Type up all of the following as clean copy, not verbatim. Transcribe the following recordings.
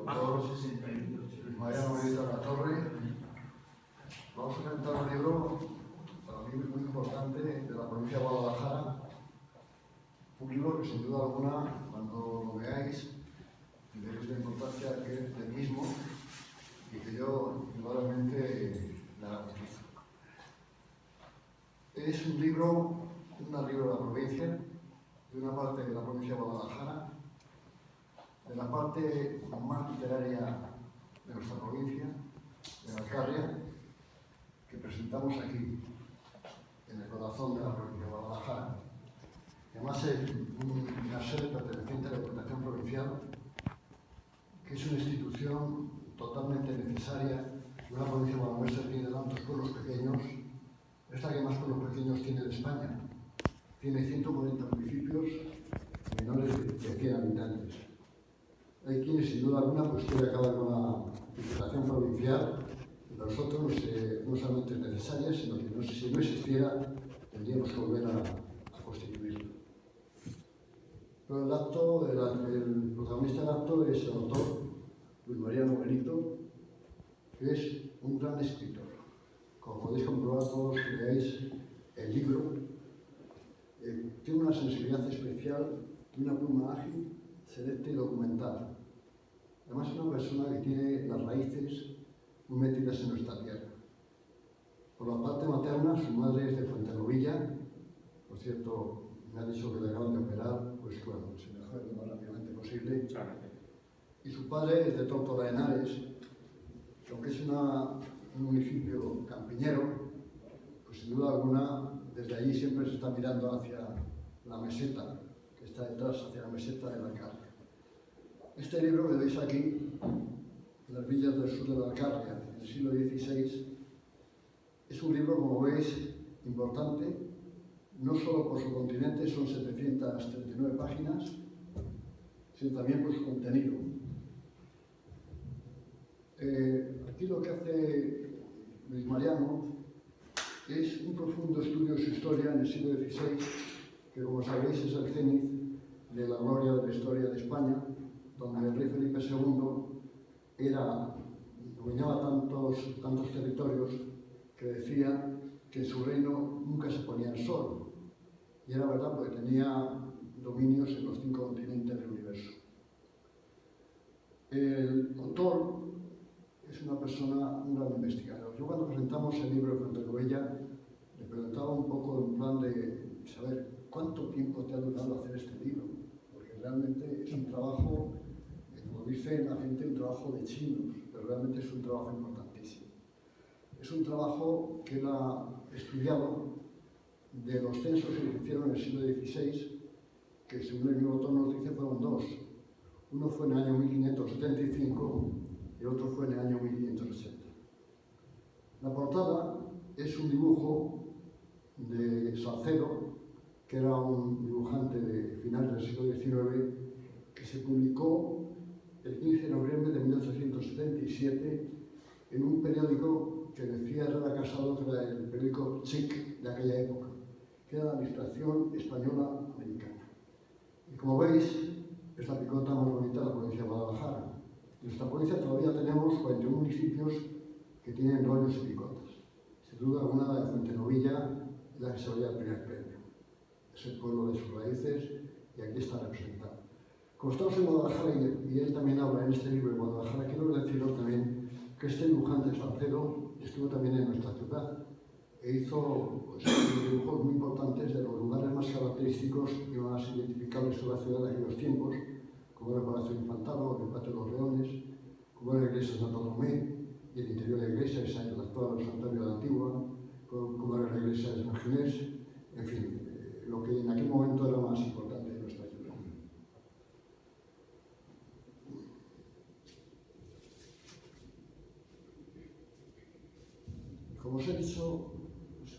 autor Mariano Benito de la Torre. Vamos a comentar un libro para mí muy importante de la provincia de Guadalajara. Un libro que sin duda alguna, cuando lo veáis, veréis la importancia que es del mismo y que yo igualmente la garantizo. Es un libro de la provincia, de una parte de la provincia de Guadalajara, de la parte más literaria de nuestra provincia, de Alcarria, que presentamos aquí, en el corazón de la provincia de Guadalajara. Además es una sede perteneciente a la Diputación Provincial, que es una institución totalmente necesaria. Una provincia como la nuestra tiene tantos pueblos pequeños, es la que más pueblos pequeños tiene de España. Tiene 140 municipios menores de 100 habitantes. Hay quienes, sin duda alguna, pues quieren acabar con la Diputación Provincial. Para nosotros no solamente es necesaria, sino que si no existiera, tendríamos que volver a constituirla. Pero el protagonista del acto es el autor Luis Mariano Benito, que es un gran escritor. Como podéis comprobar todos que leáis el libro, tiene una sensibilidad especial y una pluma ágil, selecta y documental. Además es una persona que tiene las raíces muy metidas en nuestra tierra. Por la parte materna, su madre es de Fuentenovilla. Por cierto, me ha dicho que le acaban de operar, pues bueno, se mejore lo más rápidamente posible. Y su padre es de Tórtola de Henares, que aunque es un municipio campiñero, pues sin duda alguna, desde allí siempre se está mirando hacia la meseta, que está detrás, hacia la meseta de la Alcarria. Este libro que veis aquí, en las villas del sur de la Alcarria, en el siglo XVI, es un libro, como veis, importante, no solo por su continente, son 739 páginas, sino también por su contenido. Aquí lo que hace Luis Mariano es un profundo estudio de su historia en el siglo XVI, que como sabéis es el cénit de la gloria de la historia de España, donde el rey Felipe II dominaba tantos territorios que decía que en su reino nunca se ponía el sol. Y era verdad, porque tenía dominios en los 5 continentes del universo. El autor es una persona, un gran investigador. Yo cuando presentamos el libro de Fuentenovella, le preguntaba un poco en plan de saber cuánto tiempo te ha durado hacer este libro, porque realmente es un trabajo, como dice la gente, un trabajo de chinos, pero realmente es un trabajo importantísimo. Es un trabajo que él ha estudiado de los censos que se hicieron en el siglo XVI, que según el mismo autor nos dice fueron 2. Uno fue en el año 1575 y el otro fue en el año 1580. La portada es un dibujo de Salcedo, que era un dibujante de finales del siglo XIX, que se publicó el 15 de noviembre de 1877 en un periódico que decía Herrera Casado, que era el periódico Chic de aquella época, que era la Administración Española Americana. Y como veis, es la picota más bonita de la provincia de Guadalajara. En nuestra provincia todavía tenemos 41 municipios que tienen rollos y picotas. Sin duda alguna, la de Fuentenovilla es la que se lleva el primer premio. Es el pueblo de sus raíces y aquí está representado. Como estamos en Guadalajara y él también habla en este libro de Guadalajara, quiero deciros también que este dibujante Salcedo estuvo también en nuestra ciudad e hizo dibujos muy importantes de los lugares más característicos y más identificables de la ciudad de aquellos tiempos, como era el Palacio Infantado, el Patio de los Leones, como era la iglesia de Santo Tomé y el interior de la iglesia, el actual Santuario de la Antigua, como era la iglesia de San Ginés, en fin, lo que en aquel momento era más importante de nuestra ciudad. Como os he dicho,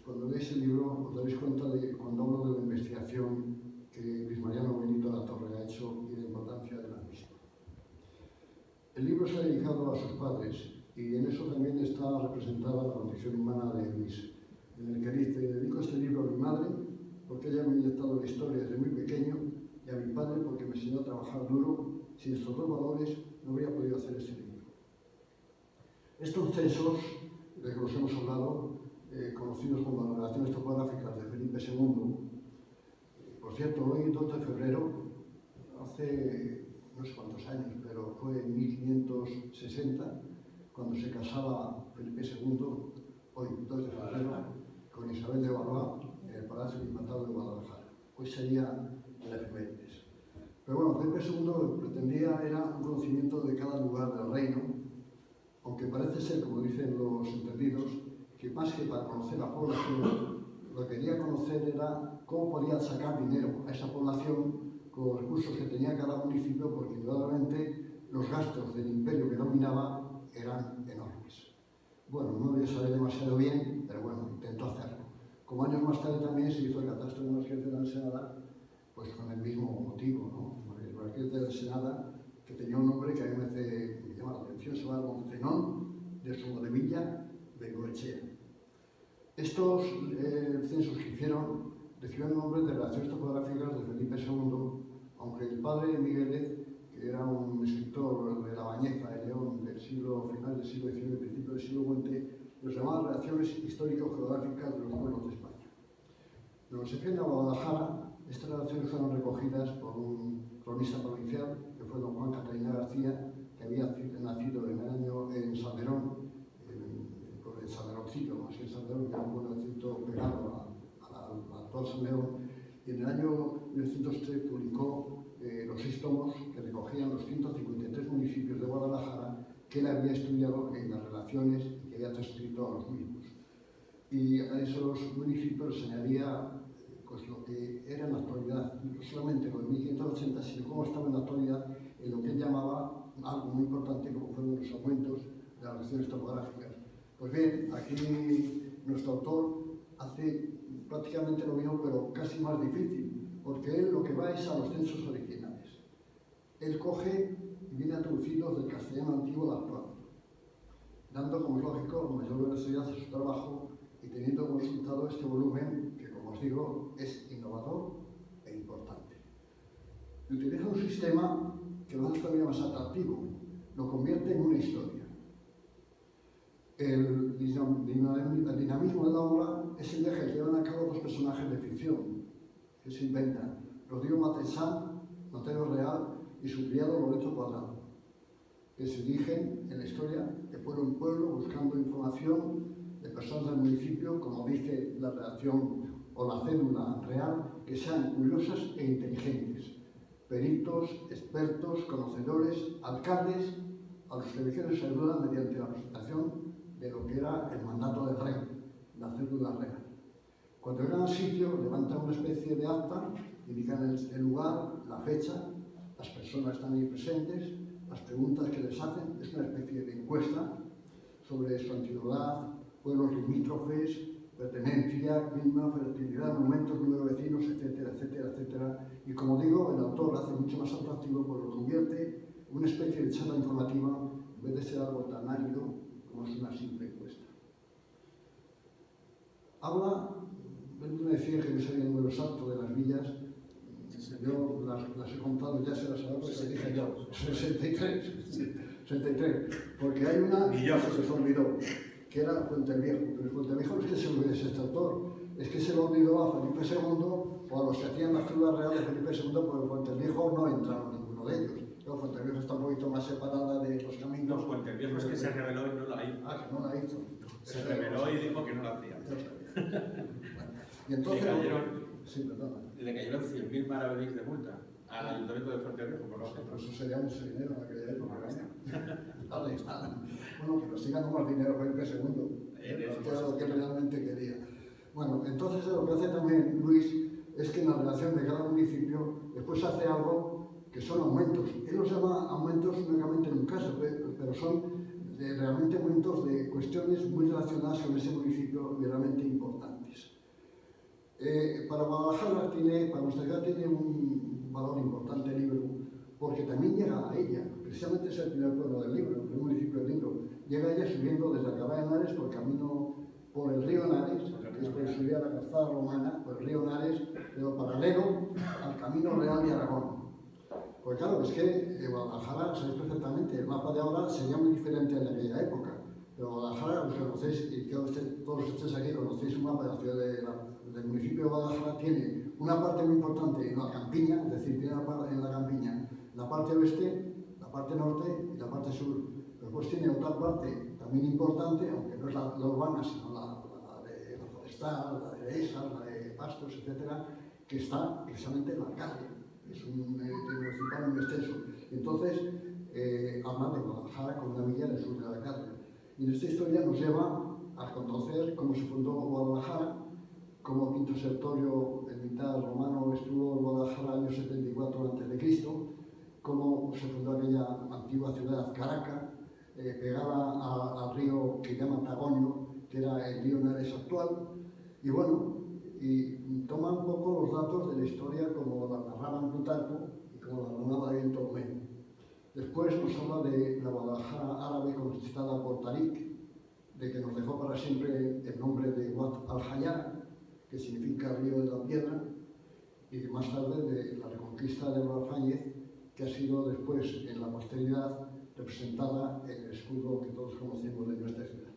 cuando leéis el libro os daréis cuenta de cuando hablo de la investigación que Luis Mariano Benito de la Torre ha hecho y la importancia de la misma. El libro está dedicado a sus padres y en eso también está representada la condición humana de Luis, en el que dice: dedico este libro a mi madre porque ella me ha inyectado la historia desde muy pequeño, y a mi padre porque me enseñó a trabajar duro sin estos dos valores no habría podido hacer este libro. Estos censos, de que los hemos hablado, conocidos como las relaciones topográficas de Felipe II, por cierto, hoy 2 de febrero, hace no sé cuántos años, pero fue en 1560, cuando se casaba Felipe II, hoy 2 de febrero, con Isabel de Valois, en el Palacio del Infantado de Guadalajara. Hoy sería la efemérides. Pero bueno, Felipe II lo que pretendía era un conocimiento de cada lugar del reino, aunque parece ser, como dicen los entendidos, que más que para conocer la población, lo que quería conocer era cómo podía sacar dinero a esa población con los recursos que tenía cada municipio, porque indudablemente los gastos del imperio que dominaba eran enormes. Bueno, no debió saber demasiado bien, pero bueno, intentó hacerlo. Como años más tarde también se hizo el catastro de Márquez de la Ensenada, pues con el mismo motivo, ¿no? El Márquez de la Ensenada, que tenía un nombre que a mí me llama la atención, se llama Moncenón de Somodevilla de Goechea. Estos censos que hicieron recibieron nombres de relaciones topográficas de Felipe II, aunque el padre Miguelez, que era un escritor de La Bañeza de León del final del siglo XIX y principio del siglo XX, los llamaba relaciones histórico-geográficas de los pueblos de España. En lo que se refiere a Guadalajara, estas relaciones fueron recogidas por un cronista provincial, que fue don Juan Catalina García, que había nacido en Salmerón, en Salmeroncillo, más que en Salmerón, que era un pueblecito pegado a actual Salmerón, y en el año 1903 publicó los 6 tomos que recogían los 153 municipios de Guadalajara que él había estudiado en las relaciones y que había transcrito a los mismos. Y a esos municipios se añadía pues, lo que era en la actualidad, no solamente lo de 1580, sino cómo estaba en la actualidad en lo que él llamaba algo muy importante, como fueron los aumentos de las relaciones topográficas. Pues bien, aquí nuestro autor hace prácticamente lo mismo, pero casi más difícil, porque él lo que va es a los censos originales. Él coge y viene a traducirlos del castellano antiguo al actual, dando, como es lógico, mayor veracidad a su trabajo y teniendo como resultado este volumen que, como os digo, es innovador e importante. Y utiliza un sistema que lo hace todavía más atractivo, lo convierte en una historia. El dinamismo de la obra es el eje que llevan a cabo 2 personajes de ficción que se inventan: Rodrigo Matesán, notero real, y su criado Lorenzo Cuadrado, que se dirigen en la historia de pueblo en pueblo buscando información de personas del municipio, como dice la redacción o la cédula real, que sean curiosas e inteligentes, peritos, expertos, conocedores, alcaldes, a los que eligieron ayuda mediante la presentación de lo que era el mandato del rey, la cédula real. Cuando llegan al sitio, levantan una especie de acta, indican el lugar, la fecha, las personas están ahí presentes, las preguntas que les hacen, es una especie de encuesta sobre su antigüedad, pueblos limítrofes, pertenencia, clima, fertilidad, monumentos, número de vecinos, etcétera, etcétera, etcétera. Y como digo, el autor lo hace mucho más atractivo porque lo convierte en una especie de charla informativa en vez de ser algo tan árido como es una simple encuesta. Habla, él me decía que me salían números altos de las villas, yo las he contado, ya se las hago, porque dije yo, 63, porque hay una que se les olvidó, que era Puente el Viejo, pero el Puente el Viejo no es que se olvide ese autor, es que se lo olvidó a Felipe II o a los que hacían la ciudad real de Felipe II, porque Puente el Viejo no entraron ninguno de ellos. Puente el Viejo está un poquito más separada de los caminos. No, Puente el Viejo es que se reveló y no la hizo. Ah, que no la hizo. Se reveló y dijo que no la hacía. Y entonces... Le cayeron 100.000 maravedís de multa al Ayuntamiento de Puente el Viejo, por ejemplo. Eso sería mucho dinero en aquella época. Bueno, que nos sigan más dinero Felipe II. Era lo que realmente quería. Bueno, entonces lo que hace también Luis es que en la relación de cada municipio después hace algo que son aumentos. Él los llama aumentos únicamente en un caso, pero son realmente aumentos de cuestiones muy relacionadas con ese municipio y realmente importantes. Para Guadalajara para nuestra ciudad tiene un valor importante el libro, porque también llega a ella, precisamente es el primer pueblo del libro, el primer municipio del libro, llega a ella subiendo desde Alcalá de Henares por camino por el río Henares, que es por subir a la calzada romana, por el río Henares, pero paralelo al camino real de Aragón. Pues claro, es que Guadalajara, sabéis perfectamente, el mapa de ahora sería muy diferente al de aquella época. Pero Guadalajara, los que conocéis, y que todos los que estéis aquí conocéis un mapa de la ciudad del municipio de Guadalajara, tiene una parte muy importante en la campiña, es decir, tiene una parte en la campiña, la parte oeste, la parte norte y la parte sur. Después tiene otra parte también importante, aunque no es la urbana, sino la de la forestal, la de dehesas, la de pastos, etcétera, que está precisamente en la calle. Es un municipal muy extenso. Entonces, habla de Guadalajara como una villa del sur de la calle. Y esta historia nos lleva a conocer cómo se fundó Guadalajara, cómo Quinto Sertorio, el militar romano, estuvo en Guadalajara en el año 74 a.C., cómo se fundó aquella antigua ciudad Caracas, pegada al río que llama Tagonio, que era el río Nares actual, y bueno, y toma un poco los datos de la historia como la narraba Plutarco y como la narraba en Ptolomeo. Después nos habla de la Guadalajara árabe conquistada por Tarik, de que nos dejó para siempre el nombre de Wad al-Hayar, que significa río de la piedra, y más tarde de la reconquista de Alfáñez, que ha sido después en la posteridad representada en el escudo que todos conocemos de nuestra ciudad.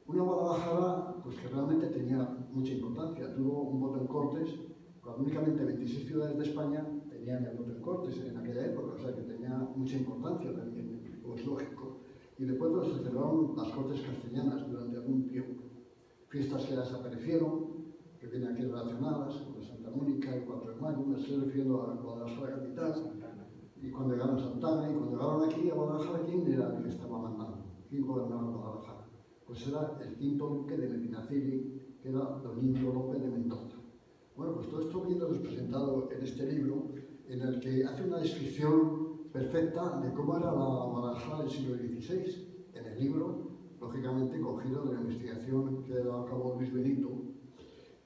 Una Guadalajara pues, que realmente tenía mucha importancia, tuvo un voto en Cortes, cuando únicamente 26 ciudades de España tenían el voto en Cortes en aquella época, o sea que tenía mucha importancia también, pues lógico. Y después pues, se celebraron las Cortes castellanas durante algún tiempo. Fiestas que desaparecieron, que vienen aquí relacionadas, como Santa Mónica, el 4 de mayo, me estoy refiriendo a Guadalajara capital, y cuando llegaron a Santana, y cuando llegaron aquí a Guadalajara, ¿quién era el que estaba mandando? ¿Quién gobernaba Guadalajara? Pues era el quinto duque de Medinaceli, que era don Íñigo López de Mendoza. Bueno, pues todo esto viene presentado en este libro, en el que hace una descripción perfecta de cómo era la Guadalajara del siglo XVI. En el libro, lógicamente cogido de la investigación que ha llevado a cabo Luis Benito,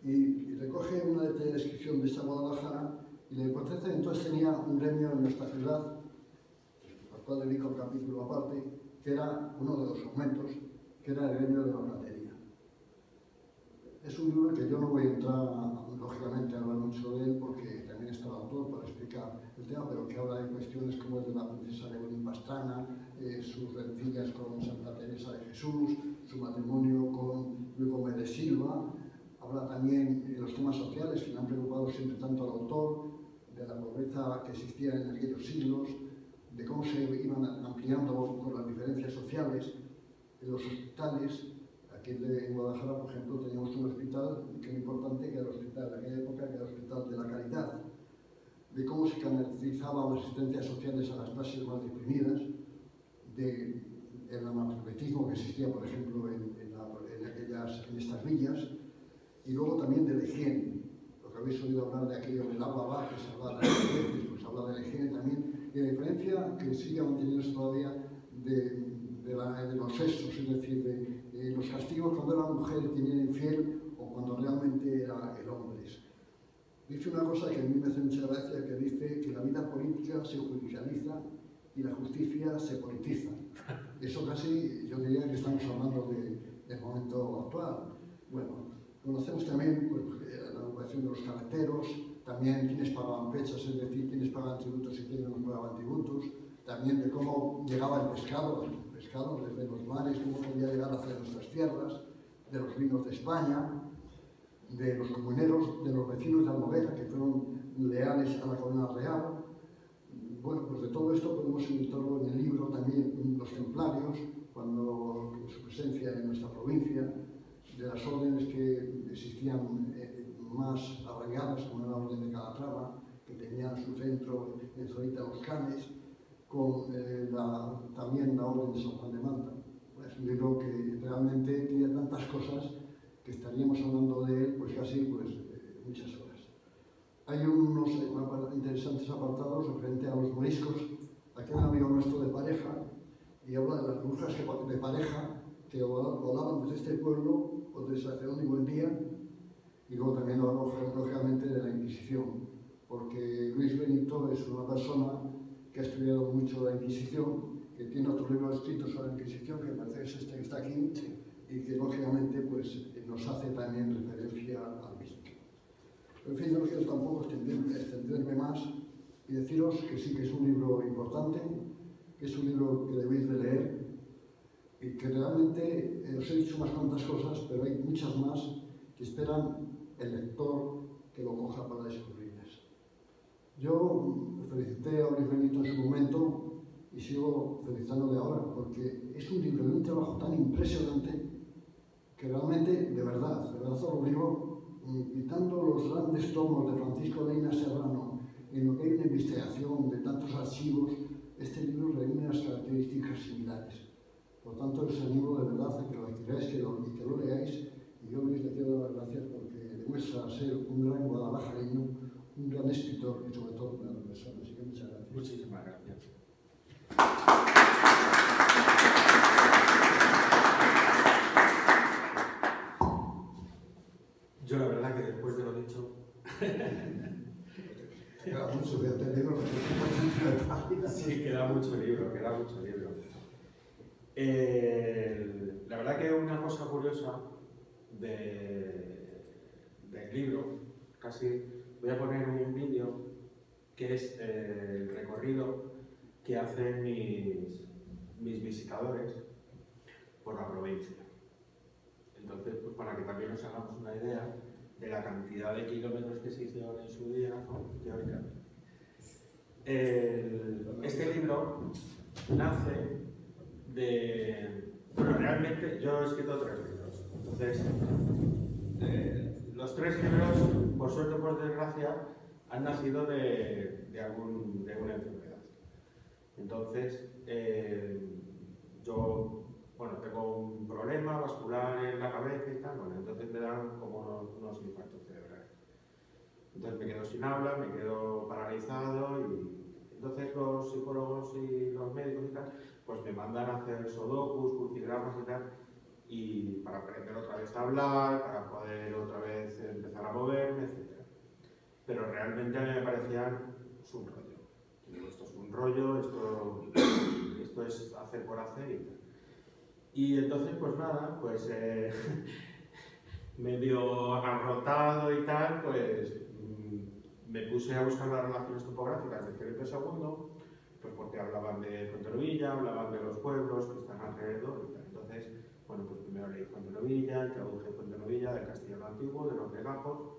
y recoge una detallada descripción de esta Guadalajara, y la importancia entonces tenía un gremio en nuestra ciudad, al cual dedico un capítulo aparte, que era uno de los segmentos, que era el gremio de la platería. Es un libro que yo no voy a entrar, lógicamente, a hablar mucho de él, porque también está el autor para explicar el tema, pero que habla de cuestiones como el de la princesa Evelyn Pastrana, sus rencillas con Santa Teresa de Jesús, su matrimonio con Luis Gómez de Silva. Habla también de los temas sociales que le han preocupado siempre tanto al autor, de la pobreza que existía en aquellos siglos, de cómo se iban ampliando con las diferencias sociales, en los hospitales. Aquí en Guadalajara, por ejemplo, teníamos un hospital que era importante, que era el hospital de aquella época, que era el Hospital de la Caridad, de cómo se canalizaban las asistencias sociales a las clases más deprimidas, del analfabetismo que existía, por ejemplo, en estas villas, y luego también de la higiene. Lo que habéis oído hablar de aquello del agua va, que se habla de las especies, pues habla de la higiene también, y la diferencia que sigue manteniéndose todavía de los sexos, es decir, de los castigos cuando era la mujer quien era infiel o cuando realmente era el hombre. Dice una cosa que a mí me hace mucha gracia, que dice que la vida política se judicializa y la justicia se politiza. Eso casi, yo diría que estamos hablando del momento actual. Bueno, conocemos también pues, la educación de los carreteros, también quienes pagaban fechas, es decir, quienes pagaban tributos y quienes no pagaban tributos, también de cómo llegaba el pescado desde los mares, cómo podía llegar hacia nuestras tierras, de los vinos de España, de los comuneros, de los vecinos de Almovera, que fueron leales a la corona real. Bueno, pues de todo esto podemos encontrarlo en el libro, también los templarios, cuando su presencia en nuestra provincia, de las órdenes que existían más arraigadas, como era la orden de Calatrava, que tenía su centro en Zorita de los Canes, con también la orden de San Juan de Manta. Es un libro que realmente tiene tantas cosas que estaríamos hablando de él pues casi muchas horas. Hay unos interesantes apartados referente a los moriscos. Aquí hay un amigo nuestro de pareja y habla de las brujas de pareja que volaban desde este pueblo o desde Acción y Buen Día, y luego también habla lógicamente de la Inquisición, porque Luis Benito es una persona que ha estudiado mucho la Inquisición, que tiene otro libro escrito sobre la Inquisición, que parece que es este que está aquí, y que lógicamente pues, nos hace también referencia al mismo. En fin, no quiero tampoco extenderme más, y deciros que sí que es un libro importante, que es un libro que debéis de leer y que realmente os he dicho unas cuantas cosas, pero hay muchas más que esperan el lector que lo coja para descubrirles. Yo felicité a Luis Benito en su momento y sigo felicitándole ahora, porque es un libro de un trabajo tan impresionante que realmente, de verdad os lo digo, quitando los grandes tomos de Francisco Leina Serrano, en lo que hay una investigación de tantos archivos, este libro reúne unas características similares. Por tanto, os animo de verdad a que lo adquiráis y que lo leáis. Y yo, Luis, le quiero dar las gracias porque demuestra ser un gran guadalajareño, un gran escritor y sobre todo una gran persona. Así que muchas gracias. Muchísimas gracias. Yo la verdad que después de lo dicho... Queda mucho de libro, Sí, queda mucho libro, queda mucho libro. La verdad que una cosa curiosa del libro, casi voy a poner un vídeo que es el recorrido que hacen mis visitadores por la provincia. Entonces, pues para que también nos hagamos una idea de la cantidad de kilómetros que se hicieron en su día, ¿no? Teóricamente. Este libro nace de... Bueno, realmente yo he escrito 3 libros. Entonces, los 3 libros, por suerte o por desgracia, han nacido de una enfermedad. Entonces, yo, bueno, tengo un problema vascular en la cabeza y tal, bueno, entonces me dan como unos infartos cerebrales. Entonces me quedo sin habla, me quedo paralizado y entonces los psicólogos y los médicos y tal, pues me mandan a hacer sudokus, crucigramas y tal, y para aprender otra vez a hablar, para poder otra vez empezar a moverme, etc. Pero realmente a mí me parecían un rollo. Esto es un rollo, esto es hacer por hacer y tal. Y entonces, pues nada, pues medio agarrotado y tal, pues me puse a buscar las relaciones topográficas de Felipe II, pues porque hablaban de Fuenterrabía, hablaban de los pueblos que están alrededor y tal. Entonces, bueno, pues primero leí Fuenterrabía, traduje Fuenterrabía del castellano antiguo, de los legajos.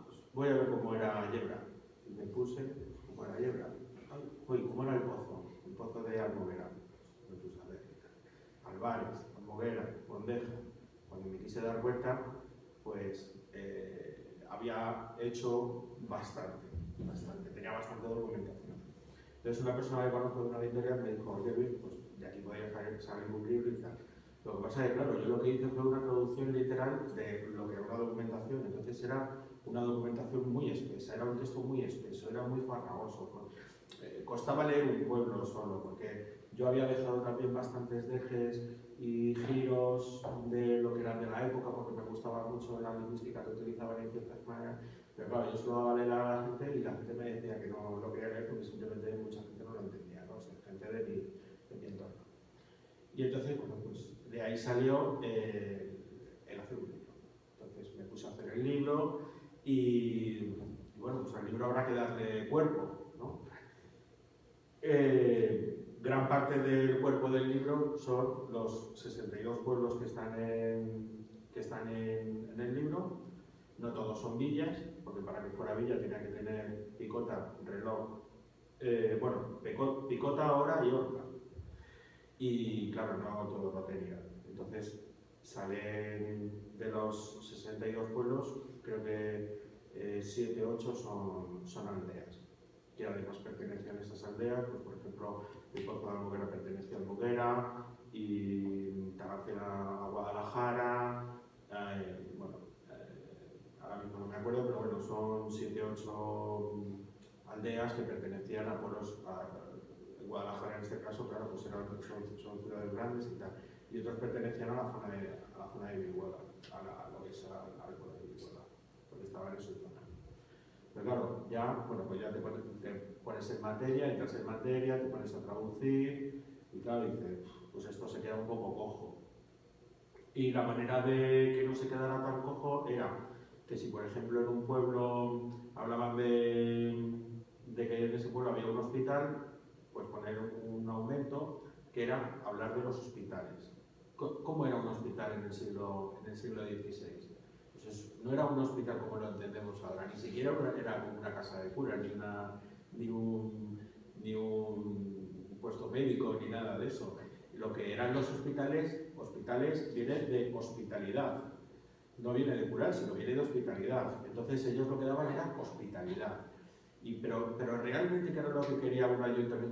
Pues voy a ver cómo era Yebra. Y me puse, pues, cómo era Yebra. Uy, cómo era el pozo de Almoguera. Pues me puse a ver y tal. Álvarez, Almoguera, Bondeja. Cuando me quise dar cuenta, pues había hecho bastante, tenía bastante documentación. Entonces una persona que conozco de una editorial me dijo, oye Luis, pues de aquí podría salir un libro y tal. Lo que pasa es que, claro, yo lo que hice fue una traducción literal de lo que era una documentación, entonces era una documentación muy espesa, era un texto muy espeso, era muy farragoso. Costaba leer un pueblo solo, porque yo había dejado también bastantes dejes y giros de lo que eran de la época, porque me gustaba mucho la lingüística que utilizaban en ciertas maneras, pero claro, yo solo daba a leer a la gente y la gente me decía que no lo quería leer porque simplemente mucha gente no lo entendía, ¿no? O sea, gente de mi entorno. Y entonces, bueno, pues de ahí salió el hacer un libro. Entonces me puse a hacer el libro y bueno, pues al libro habrá que darle cuerpo, ¿no? Gran parte del cuerpo del libro son los 62 pueblos que están en el libro. No todos son villas, porque para que fuera villa tenía que tener picota, reloj, picota, hora y horca. Y claro, no todo lo tenía. Entonces salen de los 62 pueblos, creo que 7 u 8 son aldeas. Y además pertenecían a esas aldeas, pues por ejemplo, el Pozo de Almoguera pertenecía a Almoguera y Tagacela a Guadalajara, ahora mismo no me acuerdo, pero bueno, son 7 u 8 aldeas que pertenecían a pueblos, Guadalajara en este caso, claro, pues son ciudades grandes y tal, y otros pertenecían a la zona de Viruela, a lo que es al pueblo de Viruela, porque estaban en su zona. Pero claro, ya, bueno, pues ya te pones en materia, entras en materia, te pones a traducir y claro, dices, pues esto se queda un poco cojo. Y la manera de que no se quedara tan cojo era que si por ejemplo en un pueblo hablaban de de que en ese pueblo había un hospital, pues poner un aumento que era hablar de los hospitales. ¿Cómo era un hospital en el siglo XVI? Pues no era un hospital como lo entendemos ahora, ni siquiera era como una casa de cura, ni un puesto médico, ni nada de eso. Lo que eran los hospitales viene de hospitalidad, no viene de curar, sino viene de hospitalidad. Entonces ellos lo que daban era hospitalidad. Pero realmente, ¿qué era lo que quería un ayuntamiento